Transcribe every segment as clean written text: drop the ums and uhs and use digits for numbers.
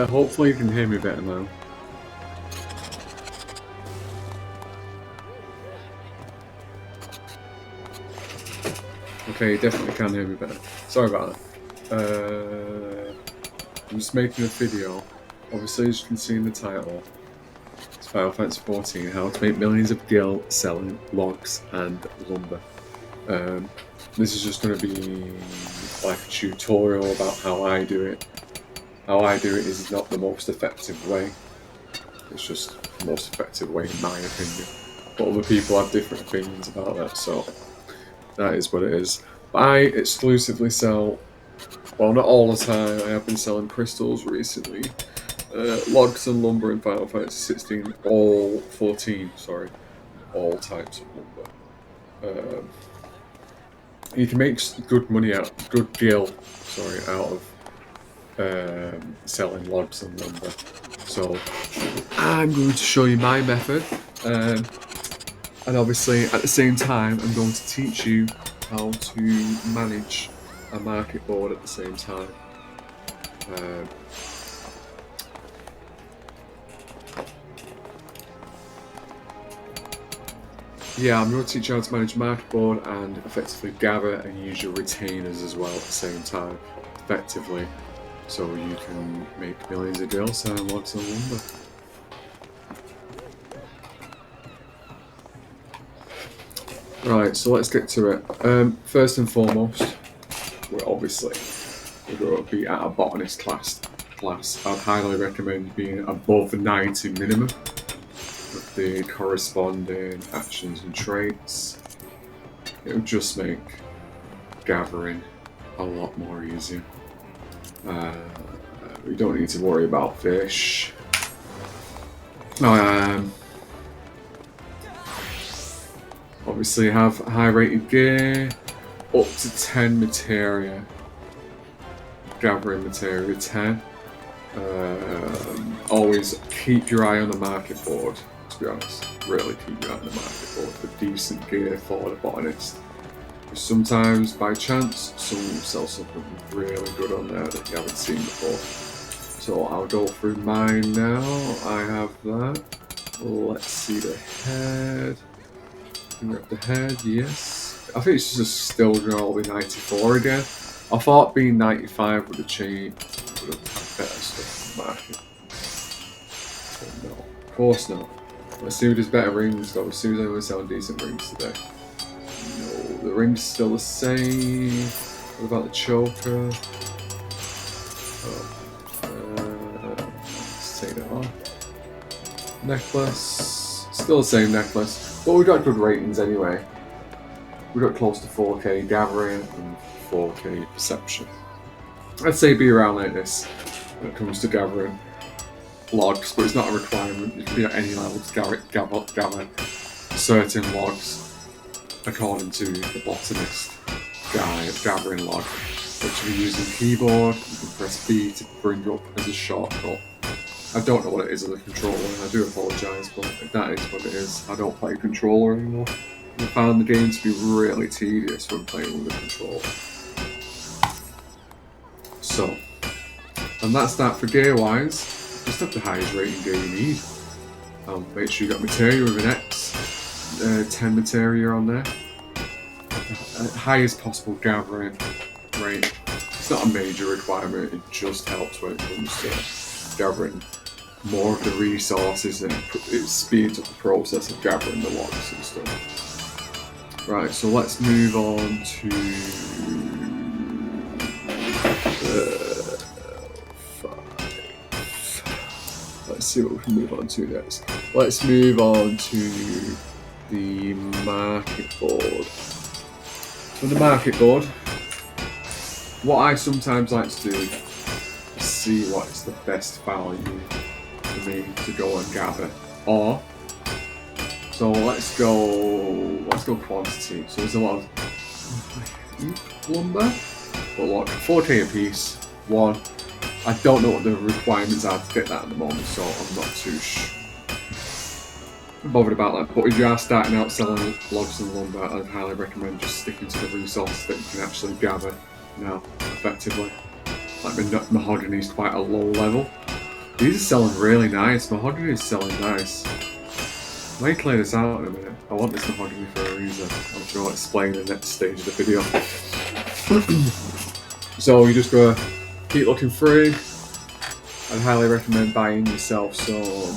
Hopefully you can hear me better now. Okay, you definitely can hear me better. Sorry about that. I'm just making a video. Obviously, as you can see in the title, it's Final Fantasy 14, how to make millions of GIL selling logs and lumber. This is just going to be like a tutorial about how I do it. How I do it is not the most effective way. It's just the most effective way in my opinion. But other people have different opinions about that, so that is what it is. I exclusively sell, well, not all the time, I have been selling crystals recently. Logs and lumber in Final Fantasy 16, all 14, sorry, all types of lumber. You can make good money out, good GIL, sorry, out of selling logs and lumber. So I'm going to show you my method, and obviously at the same time I'm going to teach you how to manage a market board at the same time. Yeah, I'm going to teach you how to manage market board and effectively gather and use your retainers as well at the same time, effectively, so you can make millions of GIL selling logs and lumber. Right, so let's get to it. First and foremost, we're going to be at a botanist class. I'd highly recommend being above 90 minimum with the corresponding actions and traits. It'll just make gathering a lot more easier. We don't need to worry about fish. Obviously have high rated gear, up to 10 materia, gathering materia 10. Always keep your eye on the market board, to be honest. Really keep your eye on the market board for decent gear for the botanist. Sometimes, by chance, someone will sell something really good on there that you haven't seen before. So I'll go through mine now. I have that. Let's see the head. Rip the head, yes. I think it's just still going to be 94 again. I thought being 95 would have changed, would have had better stuff in the market. But no, of course not. Let's see if there's better rings though. As soon as anyone selling decent rings today. No, the ring's still the same. What about the choker? Let's take that off. Necklace, still the same necklace. But we got good ratings anyway. We got close to 4K gathering and 4K perception. I'd say be around like this when it comes to gathering logs, but it's not a requirement. You can be at any level to gather certain logs according to the Botanist guide, gathering log, which you use the keyboard. You can press B to bring up as a shortcut. I don't know what it is on the controller, and I do apologise, but that is what it is. I don't play controller anymore. I found the game to be really tedious when playing with a controller. So, and that's that for gear wise. Just have the highest rating gear you need. Make sure you got materia with an X, 10 materia on there. Highest possible gathering rate. It's not a major requirement, it just helps when it comes to gathering more of the resources, and it speeds up the process of gathering the logs and stuff. Right, so let's move on to let's see what we can move on to next. Let's move on to the market board. So the market board, what I sometimes like to do is see what is the best value for me to go and gather, or So let's go quantity. So there's a lot of lumber, but look, 4k a piece. One. I don't know what the requirements are to get that at the moment, so I'm not too bothered about that. But if you are starting out selling logs and lumber, I'd highly recommend just sticking to the resources that you can actually gather now effectively. Like the mahogany is quite a low level. These are selling really nice. Mahogany is selling nice. I may clear this out in a minute. I want this mahogany for a reason. I'm sure I'll explain in the next stage of the video. So you just go keep looking through. I'd highly recommend buying yourself some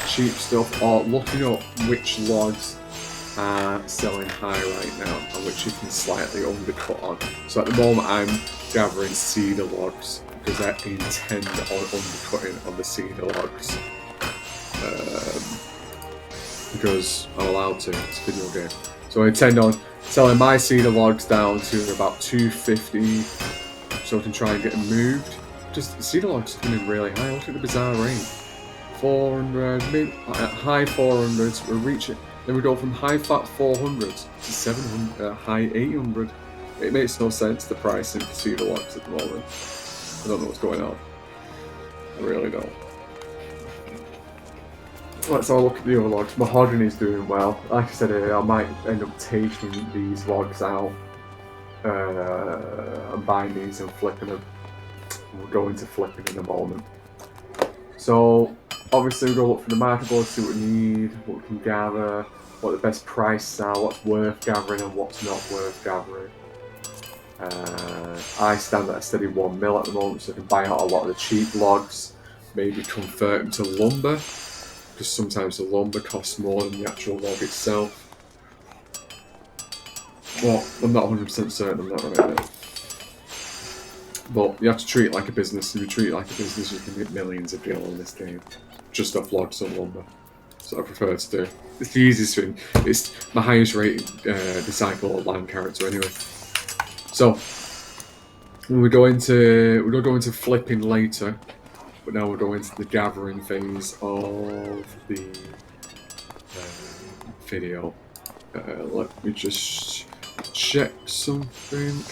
cheap stuff or looking up which logs are selling high right now and which you can slightly undercut on. So at the moment I'm gathering cedar logs because I intend on undercutting on the cedar logs. Because I'm allowed to, it's a video game. So I intend on selling my cedar logs down to about 250 so I can try and get them moved. Just the cedar logs coming really high. Look at the bizarre rate. 400, high 400s, we're reaching. Then we go from high fat 400s to 700, high 800. It makes no sense, the pricing for cedar logs at the moment. I don't know what's going on. I really don't. Let's have a look at the other logs. Mahogany's doing well. Like I said earlier, I might end up taking these logs out and buying these and flipping them. We'll go into flipping in a moment. So obviously we'll go look for the market board, see what we need, what we can gather, what the best prices are, what's worth gathering and what's not worth gathering. I stand at a steady 1 mil at the moment, so I can buy out a lot of the cheap logs, maybe convert them to lumber, because sometimes the lumber costs more than the actual log itself. Well, I'm not 100% certain on that right now. But you have to treat it like a business. If you treat it like a business, you can get millions of GIL in this game, just off logs and lumber. So I prefer to do. It's the easiest thing. It's my highest rated disciple or land character anyway. So we go into flipping later, but now we're going into the gathering phase of the video. Let me just check something.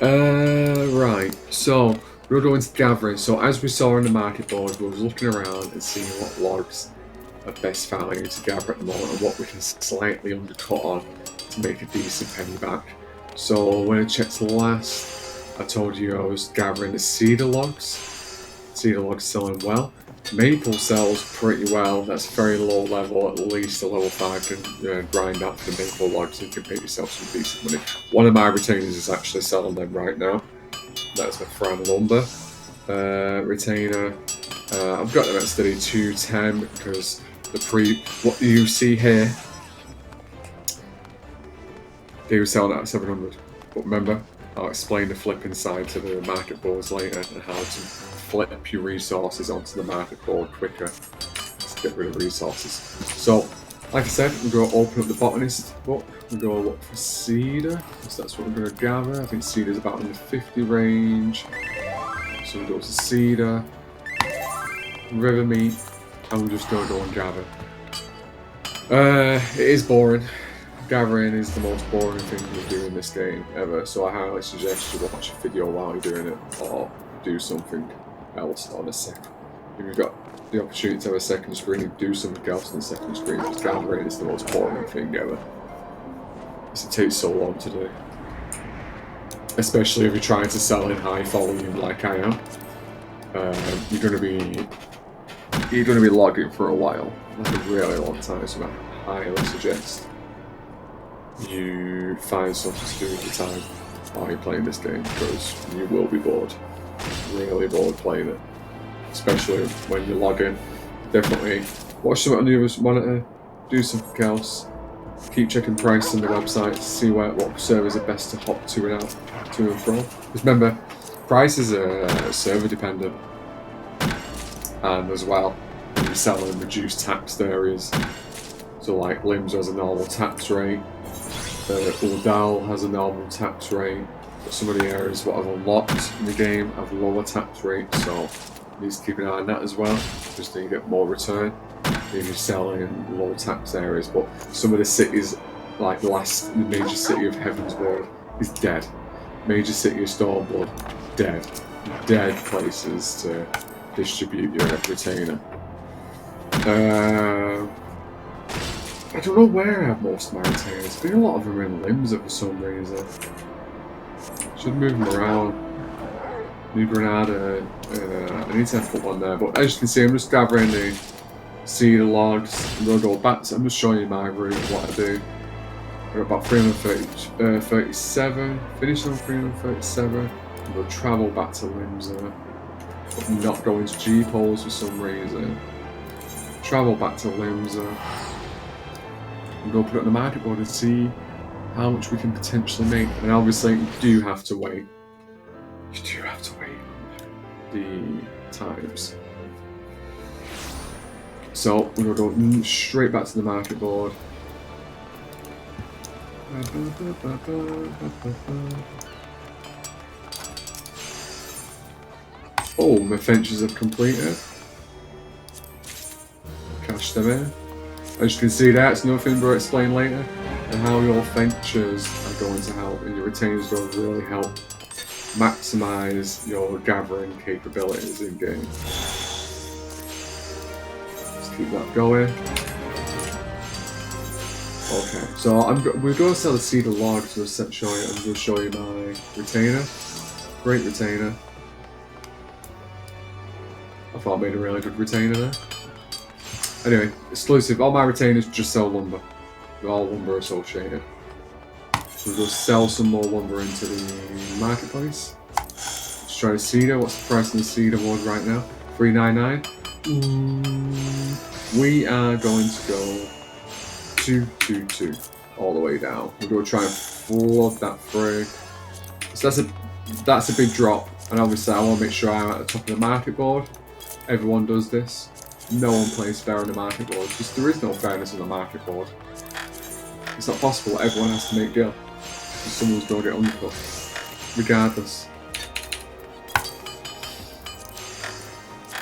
Right, so we're going to gathering. So as we saw on the market board, we were looking around and seeing what logs are best value to gather at the moment and what we can slightly undercut on to make a decent penny back. So when I checked last, I told you I was gathering the cedar logs. Cedar logs selling well. Maple sells pretty well. That's very low level, at least a level 5 can grind up for the maple logs and you can pay yourself some decent money. One of my retainers is actually selling them right now. That's my Fran Lumber retainer. I've got them at steady 210 because what you see here, they were selling at 700. But remember, I'll explain the flipping side to the market boards later and how to flip your resources onto the market board quicker to get rid of resources. So, like I said, we're going to open up the Botanist book. We're going to look for cedar, because that's what we're going to gather. I think cedar is about in the 50 range. So we go to cedar, river meat, and we're just going to go and gather. It is boring. Gathering is the most boring thing you do in this game ever, so I highly suggest you watch a video while you're doing it, or do something else on a second. If you've got the opportunity to have a second screen, do something else on the second screen, because gathering is the most boring thing ever. Because it takes so long to do. Especially if you're trying to sell in high volume like I am. You're going to be logging for a while, like a really long time, so I highly suggest you find something to do with your time while you're playing this game, because you will be bored. Really bored playing it. Especially when you're logging. Definitely watch something on the other monitor, do something else, keep checking prices on the website to see what servers are best to hop to and out, to and from. Because remember, prices are server dependent. And as well, you're selling reduced taxed areas. So like Limbs has a normal tax rate, Udal has a normal tax rate, But some of the areas what I've unlocked in the game have lower tax rates, so needs to keep an eye on that as well, just to get more return if you're selling in low tax areas. But some of the cities, like the major city of Heavensward, is dead. Major city of Stormblood, dead. Dead places to distribute your retainer. I don't know where I have most of my retainers. There's been a lot of them in Limsa for some reason. Should move them around. New Granada. I need to put one there, but as you can see, I'm just gathering the cedar logs. I'm going to go back. I'm just showing you my route of what I do. I've got about 337. Finish on 337. I'm going to travel back to Limsa, but not going to G-poles for some reason. Travel back to Limsa. I'm going to put it on the market board and see how much we can potentially make. And obviously, you do have to wait. You do have to wait the times. So we're going to go straight back to the market board. Oh, my ventures have completed. Cash them in. As you can see, that's nothing but explain later, and how your ventures are going to help, and your retainers are going to really help maximize your gathering capabilities in game. Let's keep that going. Okay, so we're going to sell the cedar logs. I'm going to show you my retainer. Great retainer. I thought I made a really good retainer there. Anyway, exclusive. All my retainers just sell lumber. They're all lumber associated. So we'll go sell some more lumber into the marketplace. Let's try the cedar. What's the price of the cedar wood right now? $3.99. We are going to go 222 all the way down. We're going to try and flood that through. So that's a big drop, and obviously I want to make sure I'm at the top of the market board. Everyone does this. No one plays fair on the market board because there is no fairness on the market board. It's not possible. Everyone has to make GIL. Someone's going to get undercut, regardless.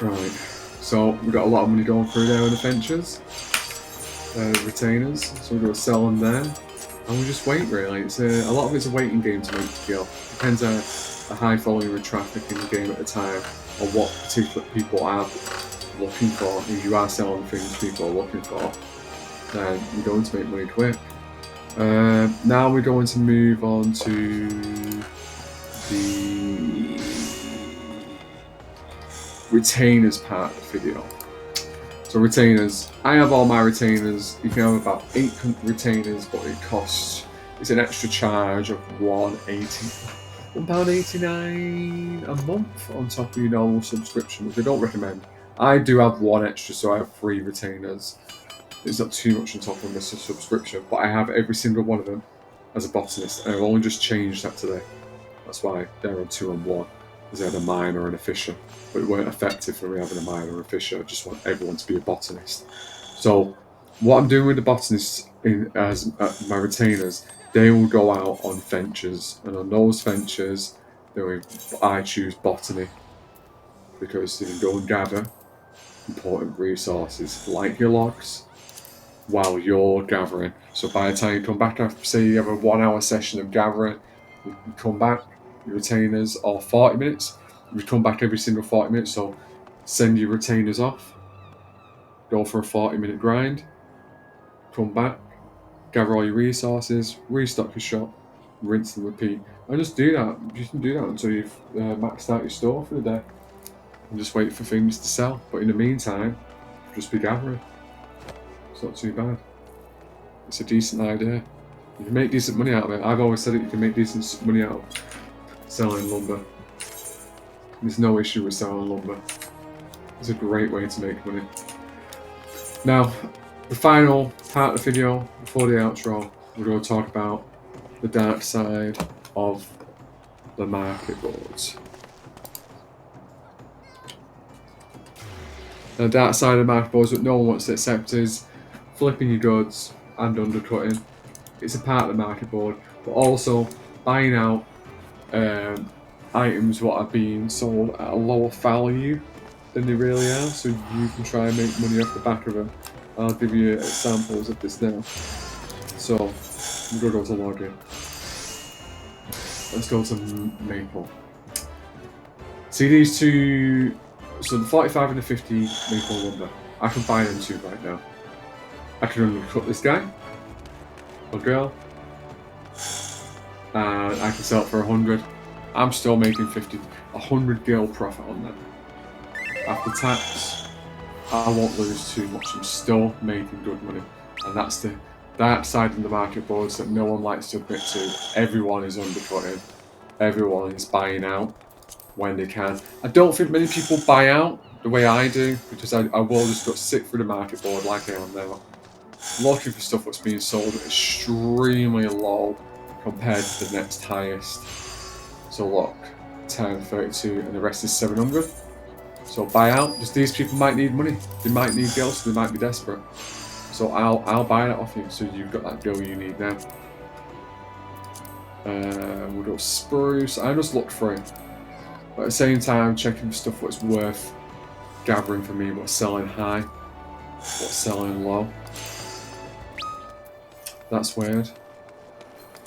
Right. So we've got a lot of money going through there with the ventures, retainers. So we're going to sell them there, and we just wait. Really, it's a lot of it's a waiting game to make GIL. Depends on the high volume of traffic in the game at the time, or what particular people are looking for. If you are selling things people are looking for, then you're going to make money quick. Now we're going to move on to the retainers part of the video. So retainers, I have all my retainers. You can have about 800 retainers, but it's an extra charge of £1.89 a month on top of your normal subscription, which I don't recommend. I do have one extra, so I have 3 retainers. It's not too much on top of this subscription, but I have every single one of them as a botanist, and I've only just changed that today. That's why they're on 2 and 1, because I had a miner and a fisher, but it weren't effective for me having a miner and a fisher. I just want everyone to be a botanist. So what I'm doing with the botanists as my retainers, they will go out on ventures, and on those ventures, I choose botany, because you can go and gather important resources like your logs while you're gathering. So by the time you come back, after say you have a 1 hour session of gathering, you come back, your retainers are 40 minutes. You come back every single 40 minutes, so send your retainers off, go for a 40-minute grind, come back, gather all your resources, restock your shop, rinse and repeat. And just do that. You can do that until you've maxed out your store for the day, and just wait for things to sell. But in the meantime, just be gathering. It's not too bad. It's a decent idea. You can make decent money out of it. I've always said it, you can make decent money out of selling lumber. There's no issue with selling lumber. It's a great way to make money. Now, the final part of the video, before the outro, we're going to talk about the dark side of the market boards. The dark side of the market boards that no one wants to accept is flipping your goods and undercutting. It's a part of the market board, but also buying out items what are being sold at a lower value than they really are, so you can try and make money off the back of them. I'll give you examples of this now. So I'm gonna go to login. Let's go to maple. See these two, so the 45 and the 50 maple lumber. I can buy them two right now. I can undercut this guy or girl, and I can sell it for 100. I'm still making 100 GIL profit on them. After tax, I won't lose too much. I'm still making good money, and that's the dark side of the market boards that no one likes to admit to. Everyone is undercutting. Everyone is buying out when they can. I don't think many people buy out the way I do, because I will just go sit through the market board like I am now, looking for stuff that's being sold extremely low compared to the next highest. So look, 10, 32, and the rest is 700. So buy out, because these people might need money. They might need GIL, so they might be desperate. So I'll buy that off you, so you've got that GIL you need now. We'll go spruce. I just look through, but at the same time checking for stuff what's worth gathering for me, what's selling high, what's selling low. That's weird.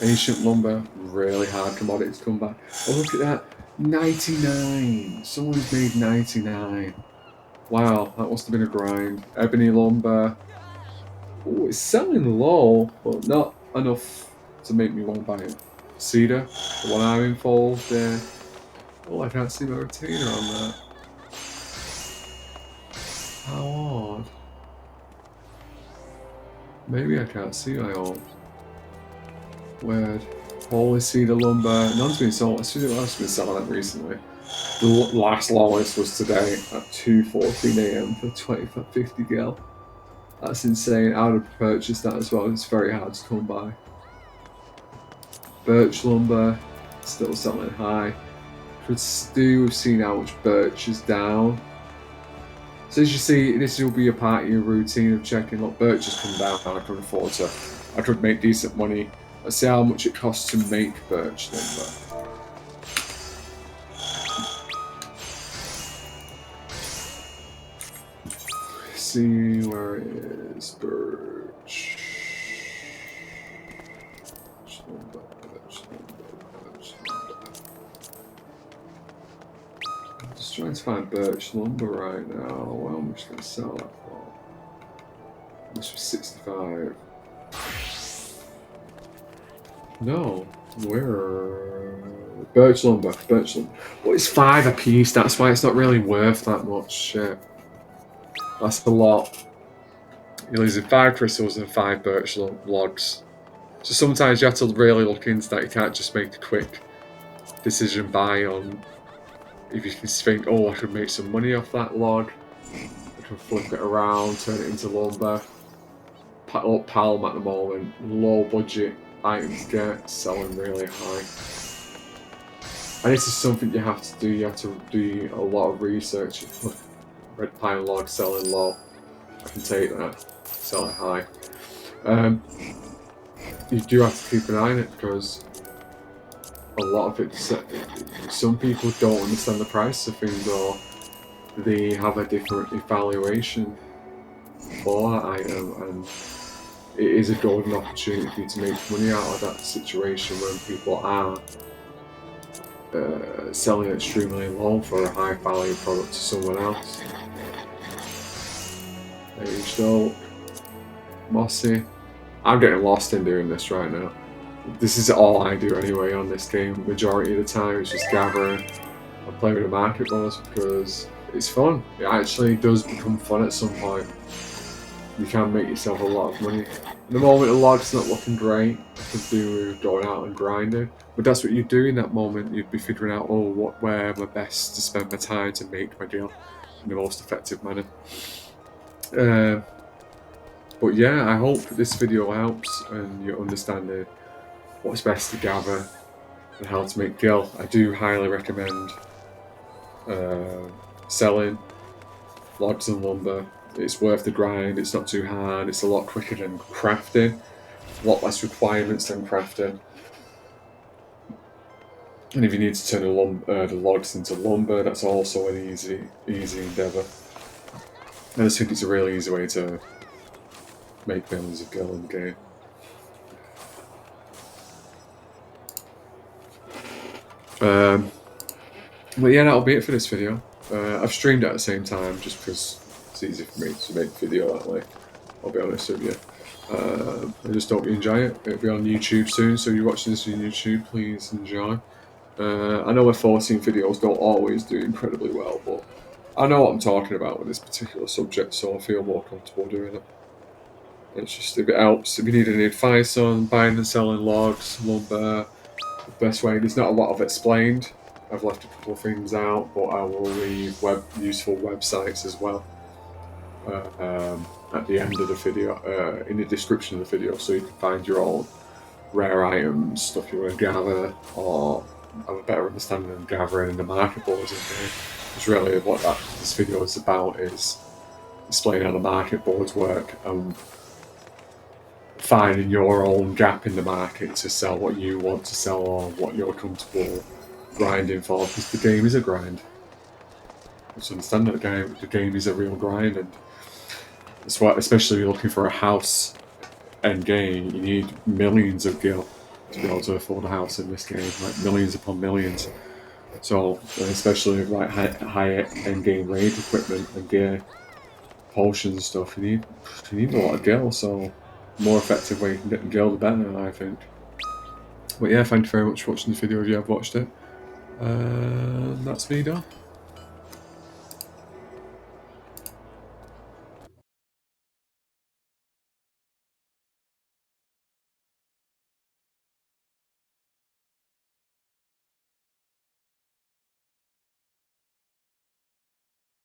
Ancient lumber, really hard commodity to come back. Oh, look at that, 99. Someone's made 99. Wow, that must have been a grind. Ebony lumber. Oh, it's selling low, but not enough to make me want to buy it. Cedar, the one I'm involved in. Oh, I can't see my retainer on that. How odd. Maybe I can't see my own. Weird. Holy cedar lumber. None's been sold. I've been selling it recently. The last lowest was today at 2:14 AM for 50 GIL. That's insane. I would have purchased that as well. It's very hard to come by. Birch lumber, still selling high. For stew, we've seen how much birch is down. So as you see, this will be a part of your routine of checking. Look, birch has come down, and I could make decent money. Let's see how much it costs to make birch lumber. See where it is. Birch. I'm just trying to find birch lumber right now. Well, I'm just going to sell that for. This was 65. No, where? Birch lumber. Well, it's 5 a piece. That's why it's not really worth that much. Shit. That's a lot. You're losing 5 crystals and 5 birch logs. So sometimes you have to really look into that. You can't just make a quick decision buy on. If you can think, oh, I could make some money off that log, I can flip it around, turn it into lumber. Palm at the moment, low budget items get selling really high. And this is something you have to do. You have to do a lot of research. Red pine log selling low. I can take that. Sell it high. You do have to keep an eye on it, because a lot of it, some people don't understand the price of things, or they have a different evaluation for that item, and it is a golden opportunity to make money out of that situation when people are selling extremely low for a high value product to someone else. Aged oak, mossy. I'm getting lost in doing this right now. This is all I do anyway on this game. Majority of the time it's just gathering and play with the market boards, because it's fun. It actually does become fun at some point. You can make yourself a lot of money. At the moment, the log's not looking great. I could do with going out and grinding, but that's what you do in that moment. You'd be figuring out, oh, where am I best to spend my time to make my deal in the most effective manner. But yeah, I hope this video helps and you're understanding what's best to gather and how to make GIL. I do highly recommend selling logs and lumber. It's worth the grind, it's not too hard, it's a lot quicker than crafting, a lot less requirements than crafting. And if you need to turn the logs into lumber, that's also an easy endeavour. I just think it's a really easy way to make millions of gil in the game. But yeah, that'll be it for this video. I've streamed at the same time just because it's easy for me to make a video that way. I'll be honest with you. I just hope you enjoy it. It'll be on YouTube soon, so if you're watching this on YouTube, please enjoy. I know my 14 videos don't always do incredibly well, but I know what I'm talking about with this particular subject, so I feel more comfortable doing it. It's just, if it helps, if you need any advice on buying and selling logs, lumber, the best way, there's not a lot of explained. I've left a couple of things out, but I will leave useful websites as well at the end of the video, in the description of the video, so you can find your own rare items, stuff you want to gather, or have a better understanding of gathering in the market boards in here. It's really what this video is about, is explaining how the market boards work and finding your own gap in the market to sell what you want to sell or what you're comfortable grinding for, because the game is a grind. Just understand that the game is a real grind, and that's why, especially if you're looking for a house end game, you need millions of gil to be able to afford a house in this game, like millions upon millions. So, especially with like high end game raid equipment and gear, potions and stuff, you need a lot of gil. So, the more effective way you can get the gil, the better, I think. But yeah, thank you very much for watching this video if you have watched it. That's me done.